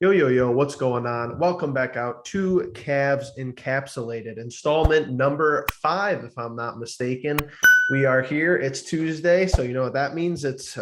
Yo, yo, yo, what's going on? Welcome back out to Cavs Encapsulated, installment number 5, if I'm not mistaken. We are here. It's Tuesday, so you know what that means. It's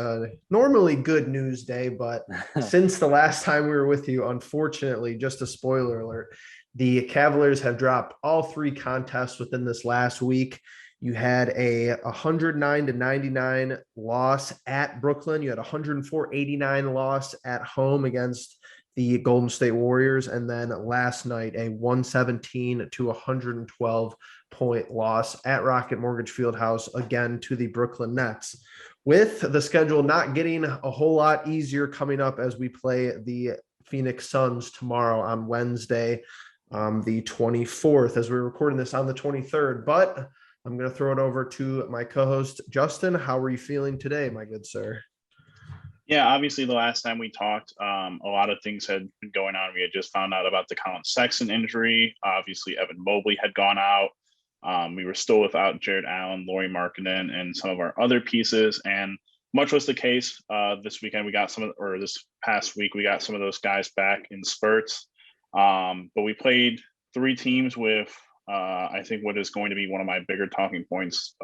normally good news day, but since the last time we were with you, unfortunately, just a spoiler alert, the Cavaliers have dropped all 3 contests within this last week. You had a 109-99 loss at Brooklyn. You had a 104-89 loss at home against the Golden State Warriors, and then last night a 117 to 112 point loss at Rocket Mortgage Fieldhouse again to the Brooklyn Nets. With the schedule not getting a whole lot easier coming up as we play the Phoenix Suns tomorrow on Wednesday, the 24th, as we're recording this on the 23rd. But I'm going to throw it over to my co-host, Justin. How are you feeling today, my good sir? Yeah, obviously the last time we talked, a lot of things had been going on. We had just found out about the Colin Sexton injury. Obviously, Evan Mobley had gone out. We were still without Jared Allen, Lauri Markkanen, and some of our other pieces. And much was the case this weekend. This past week, we got some of those guys back in spurts. But we played 3 teams with, I think, what is going to be one of my bigger talking points,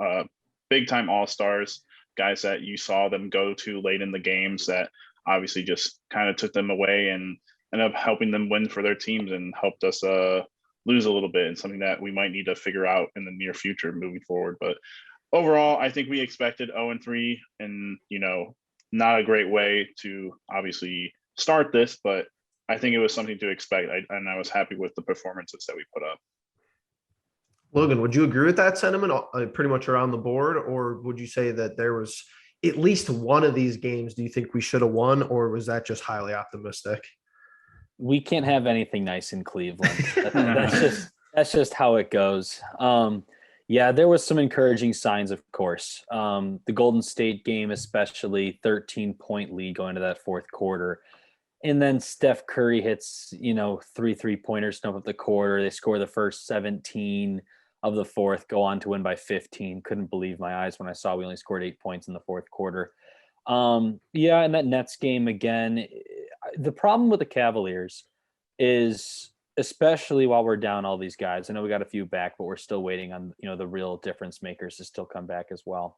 big-time all-stars. Guys that you saw them go to late in the games that obviously just kind of took them away and ended up helping them win for their teams and helped us lose a little bit, and something that we might need to figure out in the near future moving forward. But overall, I think we expected 0-3 and, not a great way to obviously start this, but I think it was something to expect. And I was happy with the performances that we put up. Logan, would you agree with that sentiment pretty much around the board, or would you say that there was at least one of these games do you think we should have won, or was that just highly optimistic? We can't have anything nice in Cleveland. That's just how it goes. Yeah, there was some encouraging signs, of course. The Golden State game, especially 13-point lead going to that fourth quarter. And then Steph Curry hits, 3 3-pointers to open up the quarter. They score the first 17 of the fourth, go on to win by 15. Couldn't believe my eyes when I saw we only scored 8 points in the fourth quarter. Yeah, and that Nets game again, the problem with the Cavaliers is, especially while we're down all these guys, I know we got a few back, but we're still waiting on, the real difference makers to still come back as well.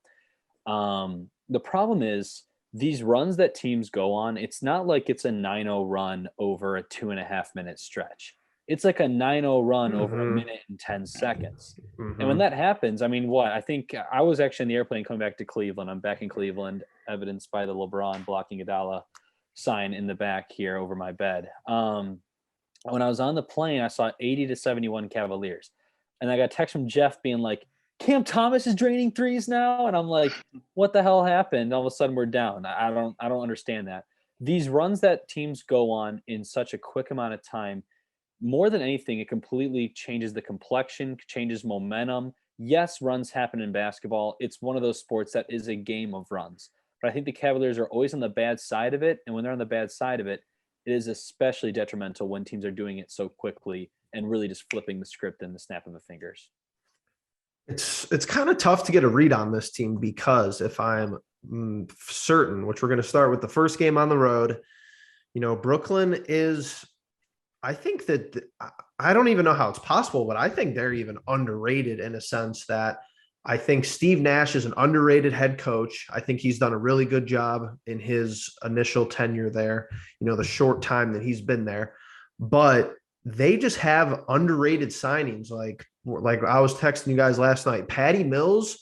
The problem is these runs that teams go on, it's not like it's a 9-0 run over a 2.5-minute stretch. It's like a 9-0 run over a minute and 10 seconds. And when that happens, I think I was actually in the airplane coming back to Cleveland. I'm back in Cleveland, evidenced by the LeBron blocking Iguodala sign in the back here over my bed. When I was on the plane, I saw 80-71 Cavaliers. And I got a text from Jeff being like, Cam Thomas is draining threes now. And I'm like, what the hell happened? All of a sudden we're down. I don't understand that. These runs that teams go on in such a quick amount of time, more than anything, it completely changes the complexion, changes momentum. Yes, runs happen in basketball. It's one of those sports that is a game of runs. But I think the Cavaliers are always on the bad side of it. And when they're on the bad side of it, it is especially detrimental when teams are doing it so quickly and really just flipping the script in the snap of the fingers. It's kind of tough to get a read on this team because if I'm certain, which we're going to start with the first game on the road, Brooklyn is, I think that I don't even know how it's possible, but I think they're even underrated in a sense that I think Steve Nash is an underrated head coach. I think he's done a really good job in his initial tenure there, the short time that he's been there. But they just have underrated signings. Like I was texting you guys last night, Patty Mills.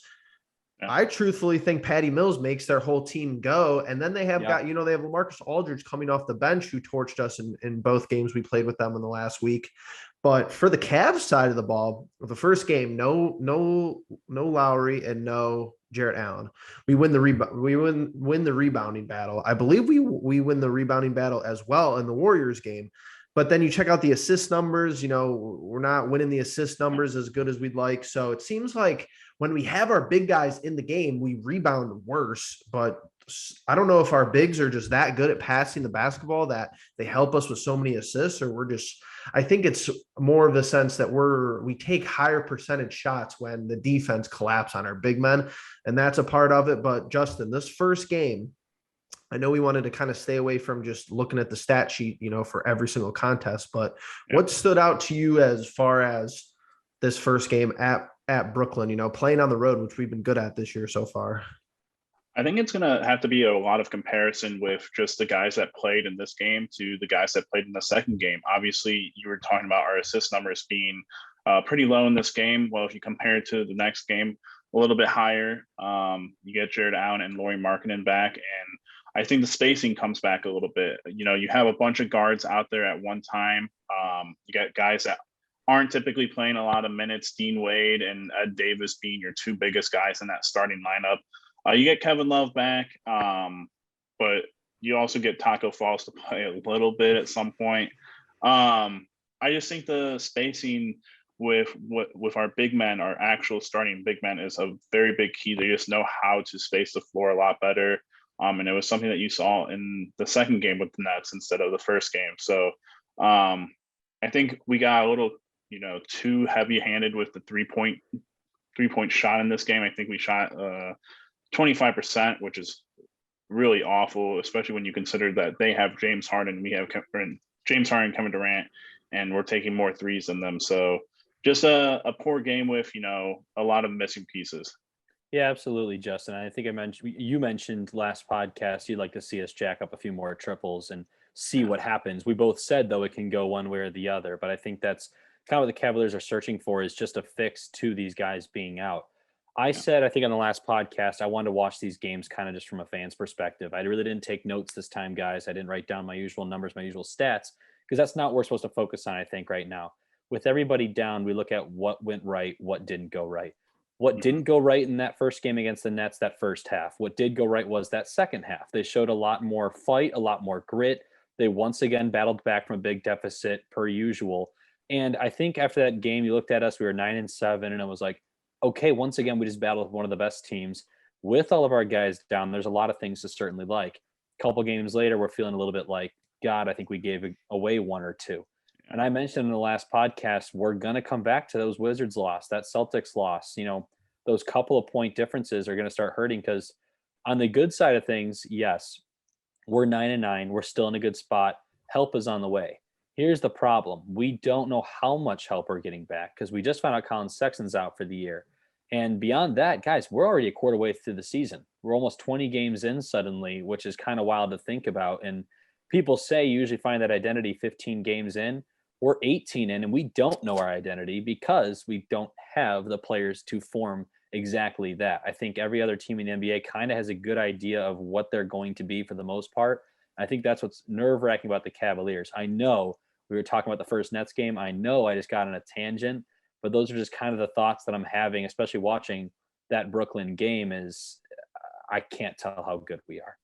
Yeah. I truthfully think Patty Mills makes their whole team go. And then they have got, they have LaMarcus Aldridge coming off the bench who torched us in both games we played with them in the last week. But for the Cavs side of the ball, the first game, no Lowry and no Jarrett Allen. We win the win the rebounding battle. I believe we win the rebounding battle as well in the Warriors game. But then you check out the assist numbers, we're not winning the assist numbers as good as we'd like. So it seems like when we have our big guys in the game, we rebound worse. But I don't know if our bigs are just that good at passing the basketball that they help us with so many assists, or I think it's more of the sense that we take higher percentage shots when the defense collapse on our big men. And that's a part of it. But Justin, this first game, I know we wanted to kind of stay away from just looking at the stat sheet, for every single contest, but what stood out to you as far as this first game at Brooklyn, playing on the road, which we've been good at this year so far? I think it's going to have to be a lot of comparison with just the guys that played in this game to the guys that played in the second game. Obviously, you were talking about our assist numbers being pretty low in this game. Well, if you compare it to the next game, a little bit higher. You get Jared Allen and Lauri Markkanen back, and I think the spacing comes back a little bit. You have a bunch of guards out there at one time. You got guys that aren't typically playing a lot of minutes, Dean Wade and Ed Davis being your two biggest guys in that starting lineup. You get Kevin Love back, but you also get Taco Falls to play a little bit at some point. I just think the spacing with our big men, our actual starting big men, is a very big key. They just know how to space the floor a lot better. And it was something that you saw in the second game with the Nets instead of the first game. So I think we got a little, too heavy-handed with the three-point shot in this game. I think we shot 25%, which is really awful, especially when you consider that they have James Harden, we have James Harden, Kevin Durant, and we're taking more threes than them. So just a poor game with, a lot of missing pieces. Yeah, absolutely, Justin. I think you mentioned last podcast you'd like to see us jack up a few more triples and see what happens. We both said, though, it can go one way or the other, but I think that's kind of what the Cavaliers are searching for, is just a fix to these guys being out. I said, I think on the last podcast, I wanted to watch these games kind of just from a fan's perspective. I really didn't take notes this time, guys. I didn't write down my usual numbers, my usual stats, because that's not what we're supposed to focus on, I think, right now. With everybody down, we look at what went right, what didn't go right. What didn't go right in that first game against the Nets, that first half. What did go right was that second half. They showed a lot more fight, a lot more grit. They once again battled back from a big deficit per usual. And I think after that game, you looked at us, we were 9-7, and it was like, okay, once again, we just battled with one of the best teams. With all of our guys down, there's a lot of things to certainly like. A couple games later, we're feeling a little bit like, God, I think we gave away one or two. And I mentioned in the last podcast, we're going to come back to those Wizards loss, that Celtics loss. Those couple of point differences are going to start hurting, because on the good side of things, yes, we're 9-9. We're still in a good spot. Help is on the way. Here's the problem. We don't know how much help we're getting back, because we just found out Colin Sexton's out for the year. And beyond that, guys, we're already a quarter way through the season. We're almost 20 games in suddenly, which is kind of wild to think about. And people say you usually find that identity 15 games in. We're 18 in, and we don't know our identity because we don't have the players to form exactly that. I think every other team in the NBA kind of has a good idea of what they're going to be for the most part. I think that's what's nerve-wracking about the Cavaliers. I know we were talking about the first Nets game. I know I just got on a tangent, but those are just kind of the thoughts that I'm having, especially watching that Brooklyn game. Is I can't tell how good we are.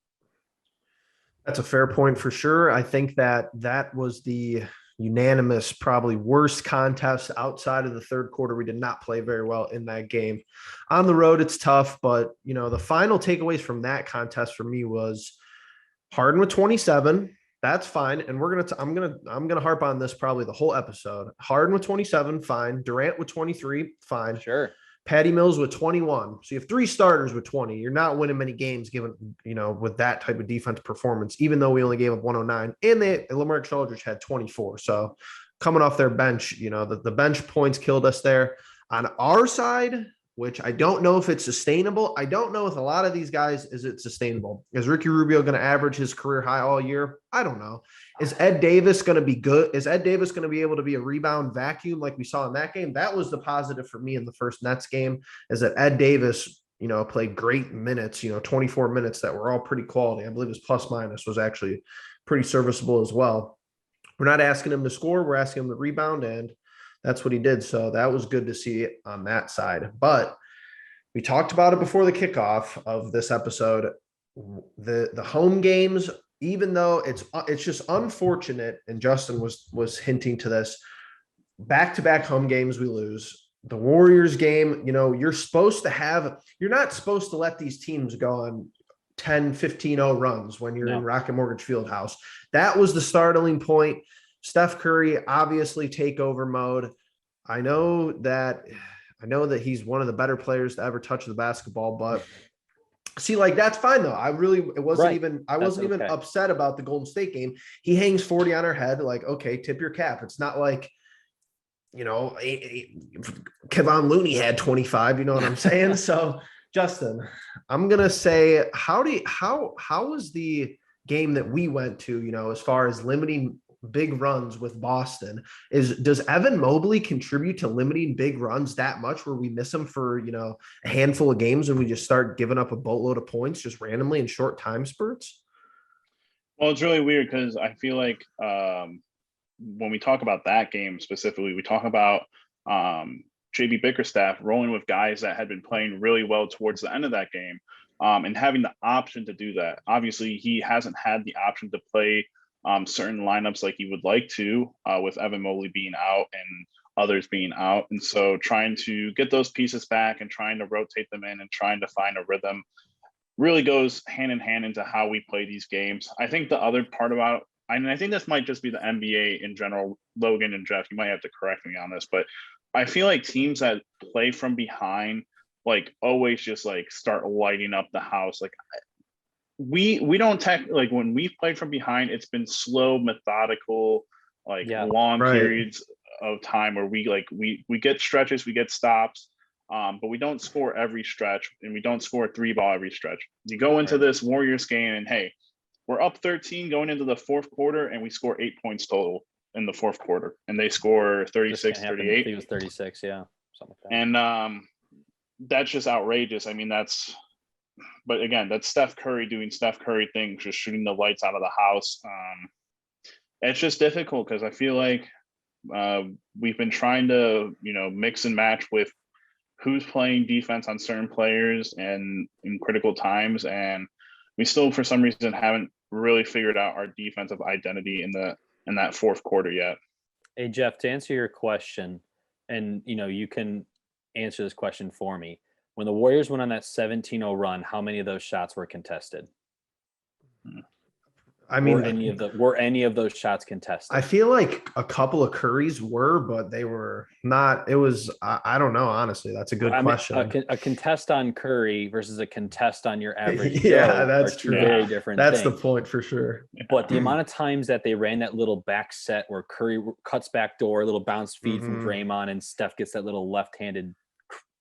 That's a fair point for sure. I think that was the unanimous, probably worst contest outside of the third quarter. We did not play very well in that game. On the road, it's tough, but the final takeaways from that contest for me was Harden with 27. That's fine. And I'm gonna harp on this probably the whole episode. Harden with 27, fine. Durant with 23, fine. Sure. Patty Mills with 21. So you have three starters with 20. You're not winning many games given, with that type of defense performance, even though we only gave up 109. And Lamarcus Aldridge had 24. So coming off their bench, the bench points killed us there. On our side, which I don't know if it's sustainable. I don't know with a lot of these guys, is it sustainable? Is Ricky Rubio going to average his career high all year? I don't know. Is Ed Davis going to be good? Is Ed Davis going to be able to be a rebound vacuum like we saw in that game? That was the positive for me in the first Nets game, is that Ed Davis, played great minutes, 24 minutes that were all pretty quality. I believe his plus minus was actually pretty serviceable as well. We're not asking him to score. We're asking him to rebound, and that's what he did. So that was good to see on that side. But we talked about it before the kickoff of this episode. The home games, even though it's just unfortunate, and Justin was hinting to this, back-to-back home games we lose. The Warriors game, you're not supposed to let these teams go on 10, 15-0 runs when you're in Rocket Mortgage Fieldhouse. That was the startling point. Steph Curry, obviously takeover mode. I know that he's one of the better players to ever touch the basketball, but See, like that's fine though. I wasn't Right. even That's even okay. upset about the Golden State game. He hangs 40 on our head. Like, okay, tip your cap. It's not like, Kevon Looney had 25. You know what I'm saying? So, Justin, I'm gonna say, how was the game that we went to? As far as limiting big runs with Boston, does Evan Mobley contribute to limiting big runs that much where we miss him for a handful of games and we just start giving up a boatload of points just randomly in short time spurts? Well, it's really weird because I feel like when we talk about that game specifically, we talk about JB Bickerstaff rolling with guys that had been playing really well towards the end of that game, and having the option to do that. Obviously, he hasn't had the option to play certain lineups like he would like to, with Evan Mobley being out and others being out. And so trying to get those pieces back and trying to rotate them in and trying to find a rhythm really goes hand in hand into how we play these games. I think the other part about, and I think this might just be the NBA in general, Logan and Jeff, you might have to correct me on this, but I feel like teams that play from behind, like always just like start lighting up the house. Like we don't like when we've played from behind, it's been slow, methodical, like long Right. periods of time where we get stretches, we get stops, but we don't score every stretch, and we don't score a 3-ball every stretch. You go into this Warriors game and hey, we're up 13 going into the fourth quarter, and we score 8 points total in the fourth quarter, and they score 36, 38. I think it was 36, yeah, something like that. And that's just outrageous. I mean, but again, that's Steph Curry doing Steph Curry things, just shooting the lights out of the house. It's just difficult because I feel like we've been trying to, mix and match with who's playing defense on certain players and in critical times. And we still, for some reason, haven't really figured out our defensive identity in that fourth quarter yet. Hey, Jeff, to answer your question, and you can answer this question for me. When the Warriors went on that 17-0 run, how many of those shots were contested? I mean, were any of those shots contested? I feel like a couple of Currys were, but they were not. It was, I don't know. Honestly, that's a good question. A contest on Curry versus a contest on your average yeah, Joe that's are true. Very different. That's things. the point for sure. But the amount of times that they ran that little back set where Curry cuts back door, a little bounce feed from Draymond, and Steph gets that little left-handed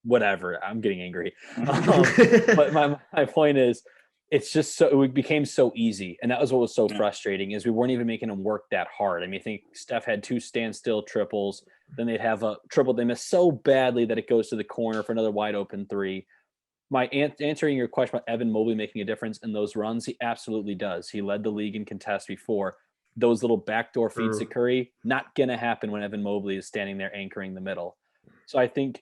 whatever. I'm getting angry. But my point is, it's just it became so easy. And that was what was so frustrating, is we weren't even making them work that hard. I mean, I think Steph had 2 standstill triples. Then they'd have a triple they miss so badly that it goes to the corner for another wide open 3. Answering your question about Evan Mobley making a difference in those runs, he absolutely does. He led the league in contests before. Those little backdoor feeds to Curry, not going to happen when Evan Mobley is standing there anchoring the middle. So I think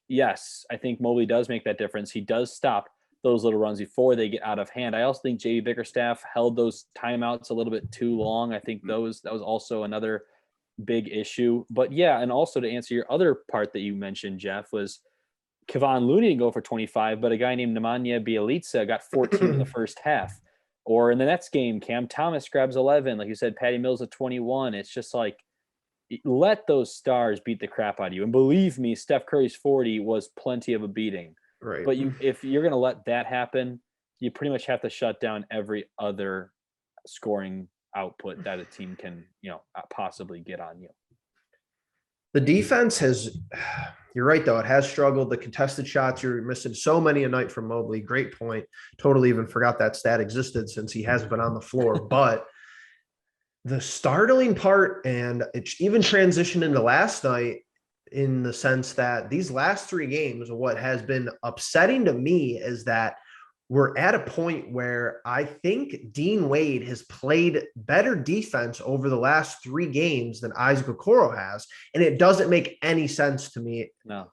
Mobley does make that difference. He does stop those little runs before they get out of hand. I also think JB Bickerstaff held those timeouts a little bit too long. I think that was also another big issue. But yeah, and also to answer your other part that you mentioned, Jeff, was Kevon Looney didn't go for 25, but a guy named Nemanja Bjelica got 14 in the first half. Or in the next game, Cam Thomas grabs 11. Like you said, Patty Mills at 21. It's just like, let those stars beat the crap out of you. And believe me, Steph Curry's 40 was plenty of a beating. Right. But if you're going to let that happen, you pretty much have to shut down every other scoring output that a team can, possibly get on you. The defense you're right, though. It has struggled. The contested shots, you're missing so many a night from Mobley. Great point. Totally even forgot that stat existed since he hasn't been on the floor. But the startling part, and it's even transitioned into last night, in the sense that these last 3 games, what has been upsetting to me is that we're at a point where I think Dean Wade has played better defense over the last 3 games than Isaac Okoro has. And it doesn't make any sense to me. No.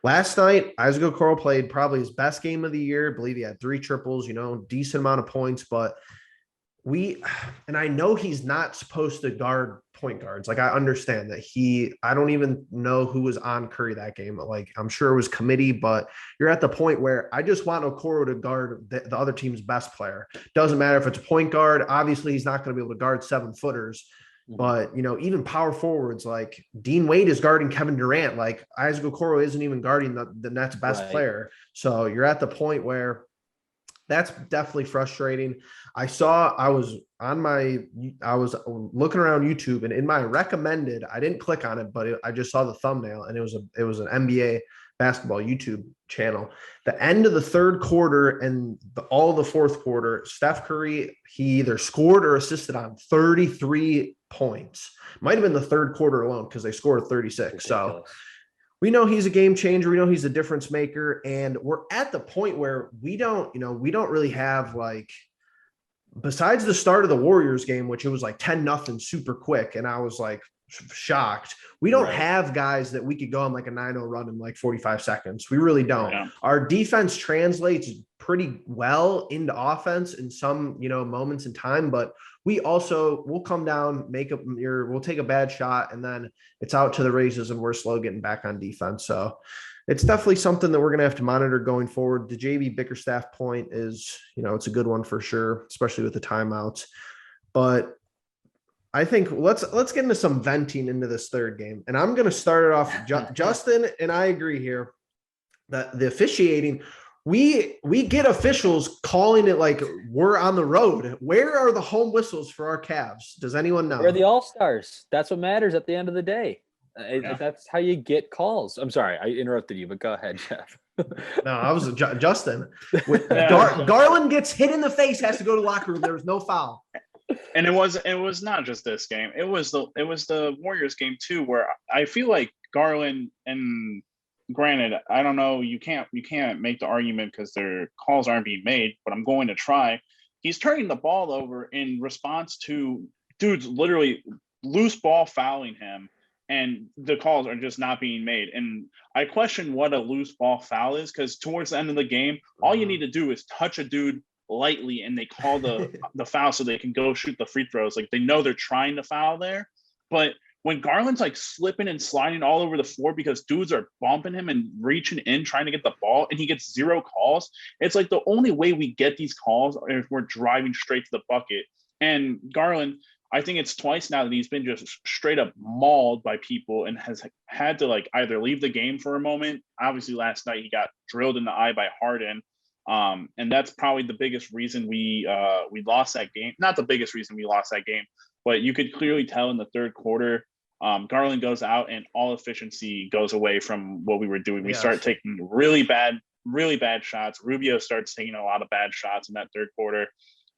Last night, Isaac Okoro played probably his best game of the year. I believe he had 3 triples, decent amount of points, but and I know he's not supposed to guard point guards. Like, I understand that I don't even know who was on Curry that game. Like, I'm sure it was committee, but you're at the point where I just want Okoro to guard the other team's best player. Doesn't matter if it's a point guard. Obviously, he's not going to be able to guard 7-footers, but even power forwards, like Dean Wade is guarding Kevin Durant. Like, Isaac Okoro isn't even guarding the Nets' best player. So you're at the point where That's definitely frustrating. I was looking around YouTube, and in my recommended, I didn't click on it, but I just saw the thumbnail, and it was an NBA basketball YouTube channel. The end of the third quarter and all of the fourth quarter, Steph Curry, he either scored or assisted on 33 points. Might have been the third quarter alone because they scored 36. Ridiculous. So we know he's a game changer. We know he's a difference maker. And we're at the point where we don't really have, like, besides the start of the Warriors game, which it was like 10-0 super quick. And I was like shocked. We don't have guys that we could go on like a 9-0 run in like 45 seconds. We really don't. Yeah. Our defense translates pretty well into offense in some, moments in time, but we'll come down, we'll take a bad shot, and then it's out to the races and we're slow getting back on defense. So it's definitely something that we're going to have to monitor going forward. The JB Bickerstaff point is, it's a good one for sure, especially with the timeouts. But I think let's get into some venting into this third game. And I'm going to start it off. Justin and I agree here that the officiating, we get officials calling it like we're on the road. Where are the home whistles for our Cavs? Does anyone know? We're the All-Stars. That's what matters at the end of the day. That's how you get calls. I'm sorry, I interrupted you, but go ahead, Jeff. No, I was Justin. Garland gets hit in the face, has to go to the locker room. There was no foul. And it was not just this game. It was the Warriors game too, where I feel like Garland, and granted, I don't know, you can't make the argument because their calls aren't being made, but I'm going to try. He's turning the ball over in response to dudes literally loose ball fouling him, and the calls are just not being made. And I question what a loose ball foul is, because towards the end of the game, all you need to do is touch a dude lightly and they call the foul so they can go shoot the free throws. Like, they know they're trying to foul there. But when Garland's like slipping and sliding all over the floor because dudes are bumping him and reaching in trying to get the ball, and he gets 0 calls, it's like the only way we get these calls are if we're driving straight to the bucket. And Garland, I think it's twice now that he's been just straight up mauled by people and has had to like either leave the game for a moment. Obviously last night he got drilled in the eye by Harden. And that's probably the biggest reason we lost that game. Not the biggest reason we lost that game, but you could clearly tell in the third quarter, Garland goes out and all efficiency goes away from what we were doing. We start taking really bad shots. Rubio starts taking a lot of bad shots in that third quarter.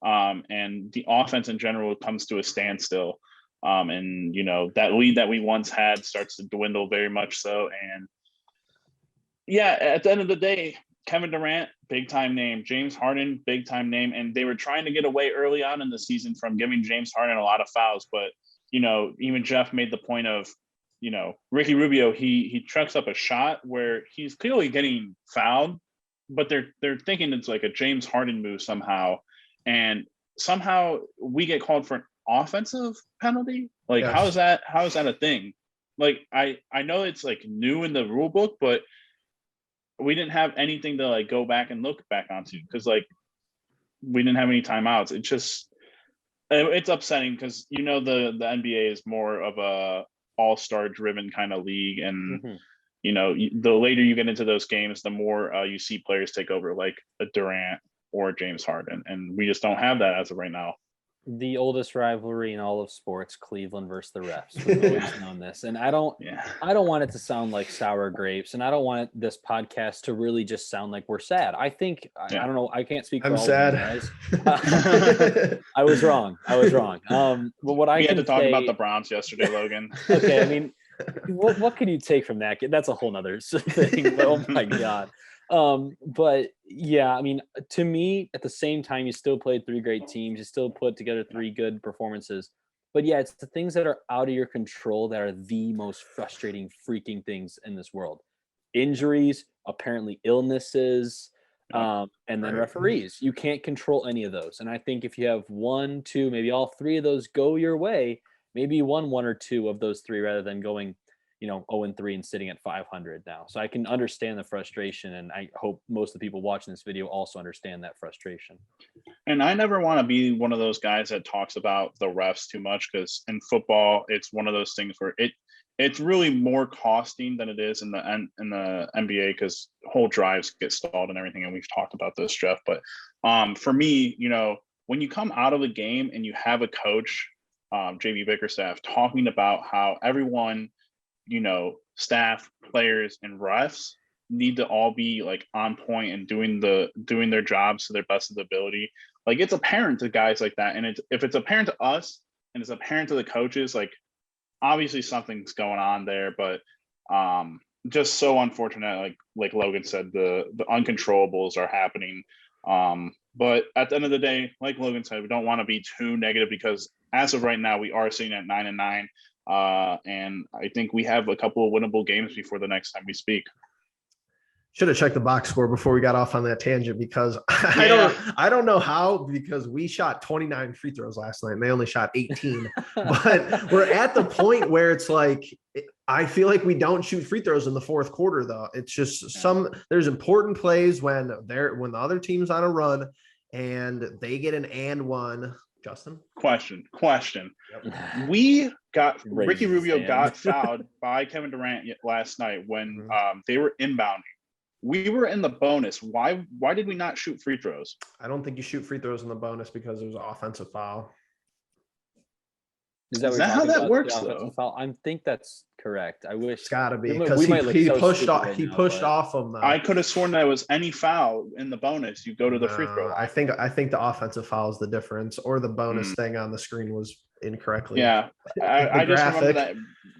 And the offense in general comes to a standstill. And that lead that we once had starts to dwindle very much so. And yeah, at the end of the day, Kevin Durant, big time name, James Harden, big time name. And they were trying to get away early on in the season from giving James Harden a lot of fouls. But, even Jeff made the point of, Ricky Rubio, he trucks up a shot where he's clearly getting fouled, but they're thinking it's like a James Harden move somehow. And somehow we get called for an offensive penalty. Like, how is that a thing? Like, I know it's like new in the rule book, but we didn't have anything to like go back and look back onto, because like we didn't have any timeouts. It's upsetting because the NBA is more of a all-star driven kind of league, and the later you get into those games, the more you see players take over, like a Durant or James Harden, and we just don't have that as of right now. The oldest rivalry in all of sports, Cleveland versus the refs. We've always known this, and I don't want it to sound like sour grapes, and I don't want this podcast to really just sound like we're sad. I think I don't know. I can't speak for all sad. of you guys. I was wrong. But what I had to talk about the Browns yesterday, Logan. Okay, I mean, what can you take from that? That's a whole nother thing. But, oh my God. But yeah, I mean, to me, at the same time, you still played 3 great teams. You still put together 3 good performances. But yeah, it's the things that are out of your control that are the most frustrating freaking things in this world. Injuries, apparently illnesses, and then referees. You can't control any of those. And I think if you have 1, 2, maybe all 3 of those go your way, maybe you won 1 or 2 of those 3 rather than going 0-3 and sitting at 500 now. So I can understand the frustration, and I hope most of the people watching this video also understand that frustration. And I never want to be one of those guys that talks about the refs too much, because in football, it's one of those things where it's really more costing than it is in the NBA because whole drives get stalled and everything. And we've talked about this, Jeff. But for me, when you come out of the game and you have a coach, JB Bickerstaff, talking about how everyone, staff, players, and refs need to all be like on point and doing their jobs to their best of the ability. Like it's apparent to guys like that. And if it's apparent to us and it's apparent to the coaches, like obviously something's going on there, but just so unfortunate, like Logan said, the uncontrollables are happening. But at the end of the day, like Logan said, we don't want to be too negative because as of right now, we are sitting at 9-9. And I think we have a couple of winnable games before the next time we speak. Should have checked the box score before we got off on that tangent because I don't know how, because we shot 29 free throws last night and they only shot 18. But we're at the point where it's like I feel like we don't shoot free throws in the fourth quarter though. It's just there's important plays when the other team's on a run and they get an and one. Justin? Question. Yep. Ricky Rubio got fouled by Kevin Durant last night when they were inbounding. We were in the bonus. Why did we not shoot free throws? I don't think you shoot free throws in the bonus because it was an offensive foul. Is that how that works though? Foul? I think that's correct. I wish it's gotta be because he pushed off him. I could have sworn that it was any foul in the bonus. You go to the free throw line. I think the offensive foul is the difference, or the bonus thing on the screen was incorrectly. Yeah, I just remember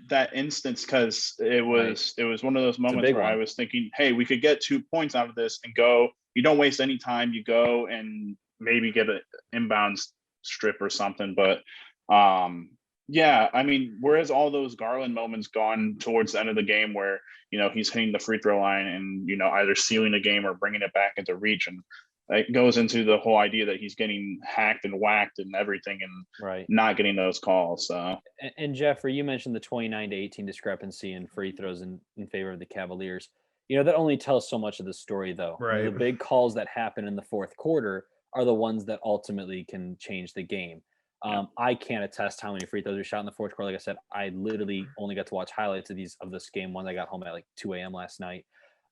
that instance because it was one of those moments where I was thinking, hey, we could get 2 points out of this and go. You don't waste any time. You go and maybe get an inbounds strip or something, but. Yeah, I mean, whereas all those Garland moments gone towards the end of the game where, he's hitting the free throw line and, either sealing the game or bringing it back into reach. And it goes into the whole idea that he's getting hacked and whacked and everything and not getting those calls. So. And Jeffrey, you mentioned the 29-18 discrepancy in free throws in favor of the Cavaliers. That only tells so much of the story, though. Right. The big calls that happen in the fourth quarter are the ones that ultimately can change the game. I can't attest how many free throws were shot in the fourth quarter. Like I said, I literally only got to watch highlights of this game once I got home at like 2 a.m. last night.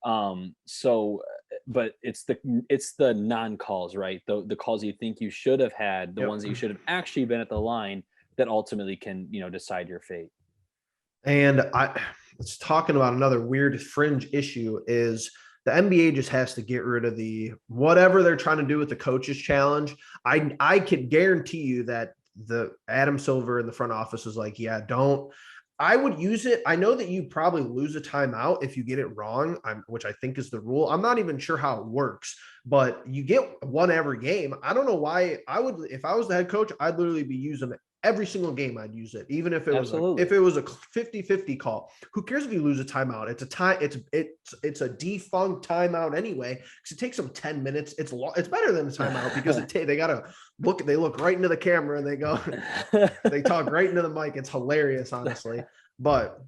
But it's the non-calls, right? The calls you think you should have had, the ones that you should have actually been at the line that ultimately can, decide your fate. And it's talking about another weird fringe issue is the NBA just has to get rid of the whatever they're trying to do with the coaches challenge. I could guarantee you that the Adam Silver in the front office is like, yeah, I would use it. I know that you probably lose a timeout if you get it wrong, which I think is the rule. I'm not even sure how it works, but you get one every game. I don't know why if I was the head coach, I'd literally be using it. Every single game I'd use it, even if it was if it was a 50-50 call. Who cares if you lose a timeout? It's a defunct timeout anyway because it takes them 10 minutes. It's better than a timeout because they look right into the camera and they go they talk right into the mic. It's hilarious, honestly. But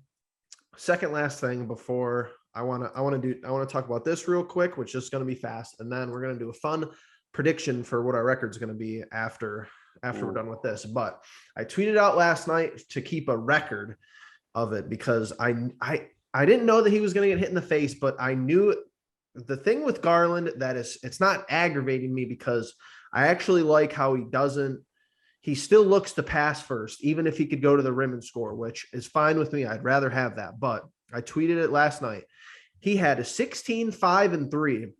second last thing before I want to talk about this real quick, which is going to be fast, and then we're going to do a fun prediction for what our record's going to be after we're done with this. But I tweeted out last night to keep a record of it because I didn't know that he was going to get hit in the face, but I knew the thing with Garland that it's not aggravating me because I actually like how he still looks to pass first, even if he could go to the rim and score, which is fine with me. I'd rather have that, but I tweeted it last night. He had a 16-5-3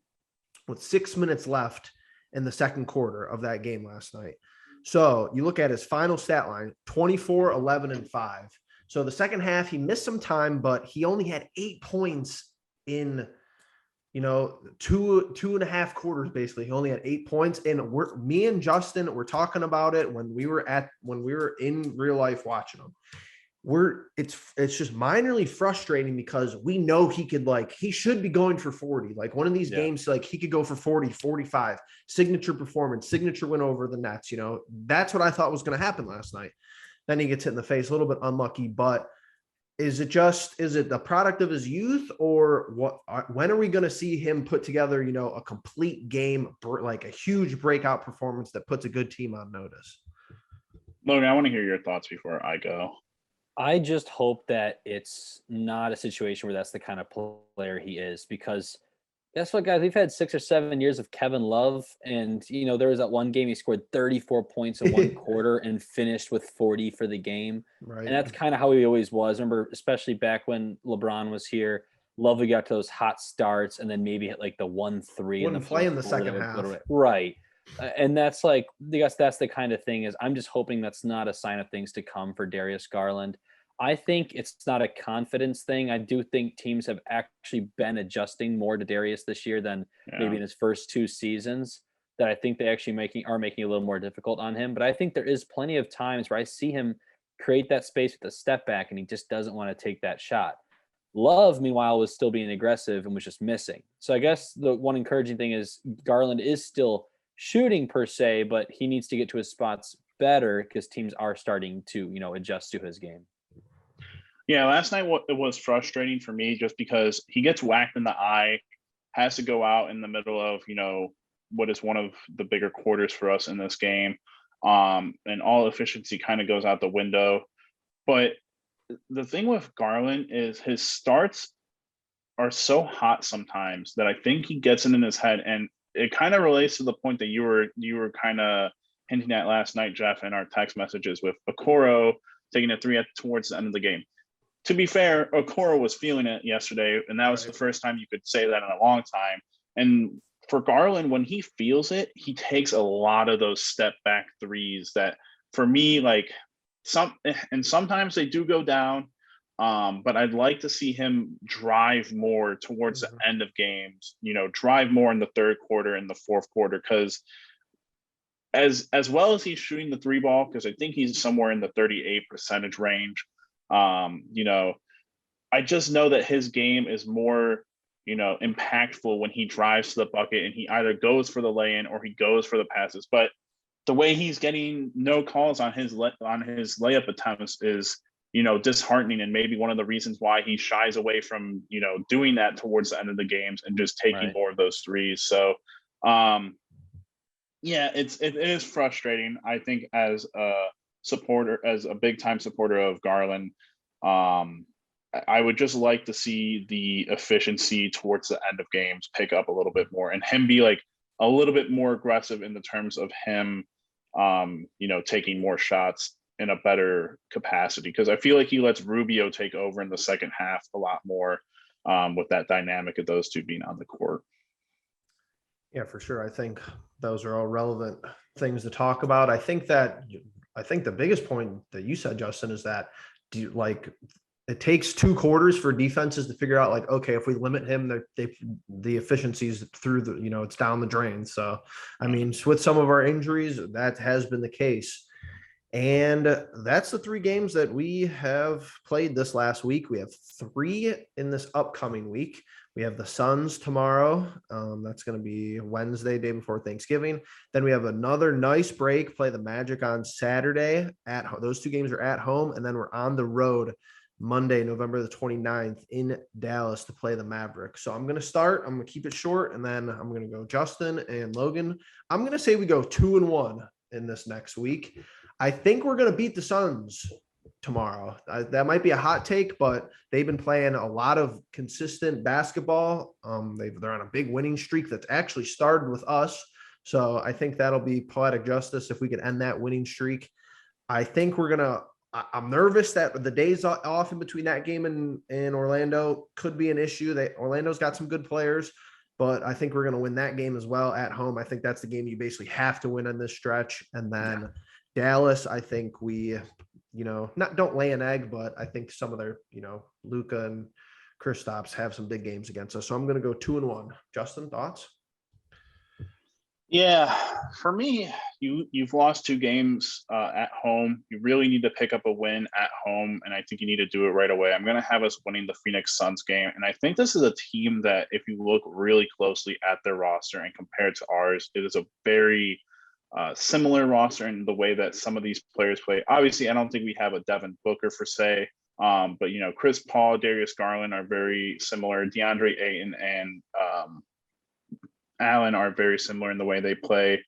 with 6 minutes left in the second quarter of that game last night. So you look at his final stat line, 24, 11, and 5. So the second half, he missed some time, but he only had 8 points in, two and a half quarters, basically. He only had 8 points. And me and Justin were talking about it when we were in real life watching him. It's just minorly frustrating because we know he should be going for 40. Like one of these games, like he could go for 40, 45, signature performance, signature win over the Nets. That's what I thought was going to happen last night. Then he gets hit in the face, a little bit unlucky, but is it the product of his youth or what? When are we going to see him put together, a complete game, like a huge breakout performance that puts a good team on notice? Logan, I want to hear your thoughts before I go. I just hope that it's not a situation where that's the kind of player he is, because guess what, guys? We've had 6 or 7 years of Kevin Love, and, there was that one game he scored 34 points in one quarter and finished with 40 for the game, and Right. that's kinda how he always was. Remember, especially back when LeBron was here, Love would get to those hot starts and then maybe hit, like, the 1-3 in the Wouldn't play 4th in the quarter that second would put half. away. Right. And that's, like, I guess that's the kind of thing is I'm just hoping that's not a sign of things to come for Darius Garland. I think it's not a confidence thing. I do think teams have actually been adjusting more to Darius this year than maybe Yeah. in his first 2 seasons, that I think they actually making it a little more difficult on him. But I think there is plenty of times where I see him create that space with a step back and he just doesn't want to take that shot. Love, meanwhile, was still being aggressive and was just missing. So I guess the one encouraging thing is Garland is still shooting per se, but he needs to get to his spots better because teams are starting to, adjust to his game. Yeah, last night it was frustrating for me just because he gets whacked in the eye, has to go out in the middle of, what is one of the bigger quarters for us in this game. And all efficiency kind of goes out the window. But the thing with Garland is his starts are so hot sometimes that I think he gets it in his head. And it kind of relates to the point that you were kind of hinting at last night, Jeff, in our text messages with Okoro taking a three towards the end of the game. To be fair, Okoro was feeling it yesterday, and that was the Right. first time you could say that in a long time. And for Garland, when he feels it, he takes a lot of those step back threes that, for me, like sometimes they do go down. But I'd like to see him drive more towards the Mhm. end of games, drive more in the third quarter and the fourth quarter, because as well as he's shooting the three ball, because I think he's somewhere in the 38% range. You know, I just know that his game is more, impactful when he drives to the bucket and he either goes for the lay-in or he goes for the passes. But the way he's getting no calls on his layup attempts is, disheartening, and maybe one of the reasons why he shies away from, doing that towards the end of the games and just taking Right. more of those threes. So, um, yeah, it is frustrating. I think as a big time supporter of Garland, I would just like to see the efficiency towards the end of games pick up a little bit more, and him be like a little bit more aggressive in the terms of him, taking more shots in a better capacity. Because I feel like he lets Rubio take over in the second half a lot more, with that dynamic of those two being on the court. Yeah, for sure. I think those are all relevant things to talk about. I think the biggest point that you said, Justin, is that it takes 2 quarters for defenses to figure out, like, okay, if we limit him, the efficiencies through it's down the drain. So, I mean, with some of our injuries, that has been the case. And that's the 3 games that we have played this last week. We have 3 in this upcoming week. We have the Suns tomorrow. That's going to be Wednesday, day before Thanksgiving. Then we have another nice break, play the Magic on Saturday. Those 2 games are at home. And then we're on the road Monday, November the 29th in Dallas to play the Mavericks. So I'm going to keep it short, and then I'm going to go Justin and Logan. I'm going to say we go 2-1 in this next week. I think we're going to beat the Suns tomorrow. That might be a hot take, but they've been playing a lot of consistent basketball. They're on a big winning streak that's actually started with us. So I think that'll be poetic justice if we could end that winning streak. I think I'm nervous that the days off in between that game and Orlando could be an issue. Orlando's got some good players, but I think we're going to win that game as well at home. I think that's the game you basically have to win on this stretch. And then Dallas, I think we, don't lay an egg, but I think some of their, Luka and Kristaps have some big games against us. So I'm going to go 2-1. Justin, thoughts? Yeah, for me, you've lost 2 games at home. You really need to pick up a win at home, and I think you need to do it right away. I'm going to have us winning the Phoenix Suns game, and I think this is a team that, if you look really closely at their roster and compare it to ours, it is a very similar roster in the way that some of these players play. Obviously, I don't think we have a Devin Booker for say, but Chris Paul, Darius Garland are very similar. DeAndre Ayton and Allen are very similar in the way they play.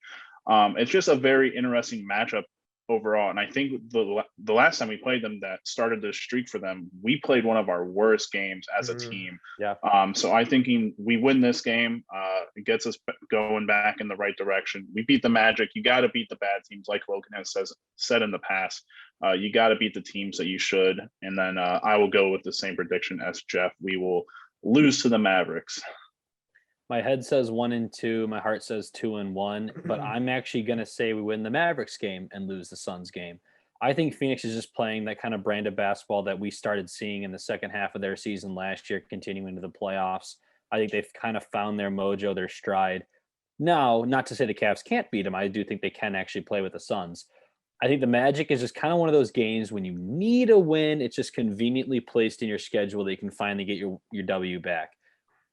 It's just a very interesting matchup overall. And I think the last time we played them that started the streak for them, we played one of our worst games as a team. Yeah. So I thinking we win this game. It gets us going back in the right direction. We beat the Magic. You got to beat the bad teams, like Logan has said in the past. You got to beat the teams that you should. And then I will go with the same prediction as Jeff. We will lose to the Mavericks. My head says 1-2. My heart says 2-1. But I'm actually going to say we win the Mavericks game and lose the Suns game. I think Phoenix is just playing that kind of brand of basketball that we started seeing in the second half of their season last year, continuing to the playoffs. I think they've kind of found their mojo, their stride. Now, not to say the Cavs can't beat them. I do think they can actually play with the Suns. I think the Magic is just kind of one of those games when you need a win, it's just conveniently placed in your schedule that you can finally get your W back.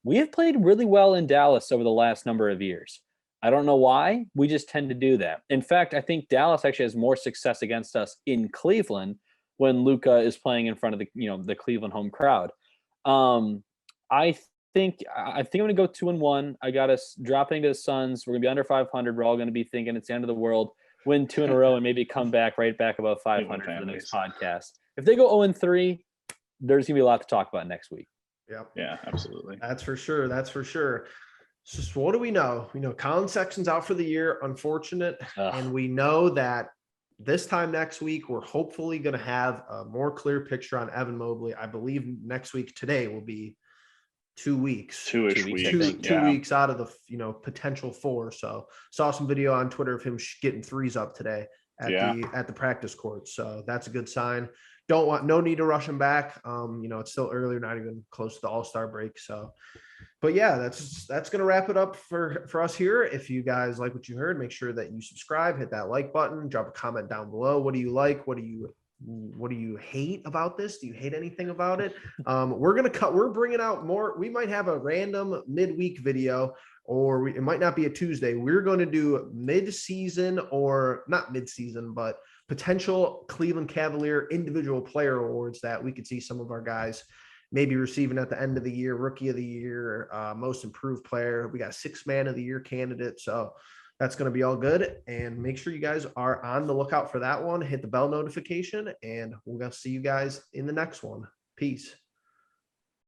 We have played really well in Dallas over the last number of years. I don't know why. We just tend to do that. In fact, I think Dallas actually has more success against us in Cleveland when Luka is playing in front of the Cleveland home crowd. I think I'm going to go 2-1. I got us dropping to the Suns. We're going to be under 500. We're all going to be thinking it's the end of the world. Win 2 in a row and maybe come back right back above 500 for the next podcast. If they go 0-3, there's going to be a lot to talk about next week. Yep. Yeah, absolutely. That's for sure. That's for sure. So what do we know? We know Colin Sexton's out for the year, unfortunate. And we know that this time next week, we're hopefully going to have a more clear picture on Evan Mobley. I believe next week today will be 2 weeks. 2-ish weeks. Two weeks out of the potential 4. So saw some video on Twitter of him getting threes up today at the practice court. So that's a good sign. No need to rush him back. It's still early, not even close to the All-Star break. So, but yeah, that's going to wrap it up for us here. If you guys like what you heard, make sure that you subscribe, hit that like button, drop a comment down below. What do you like? What do you hate about this? Do you hate anything about it? We're bringing out more. We might have a random midweek video, or it might not be a Tuesday. We're going to do mid-season, or not mid-season, but potential Cleveland Cavalier individual player awards that we could see some of our guys maybe receiving at the end of the year. Rookie of the year, most improved player. We got a 6th man of the year candidate. So that's going to be all good. And make sure you guys are on the lookout for that one. Hit the bell notification, and we're going to see you guys in the next one. Peace.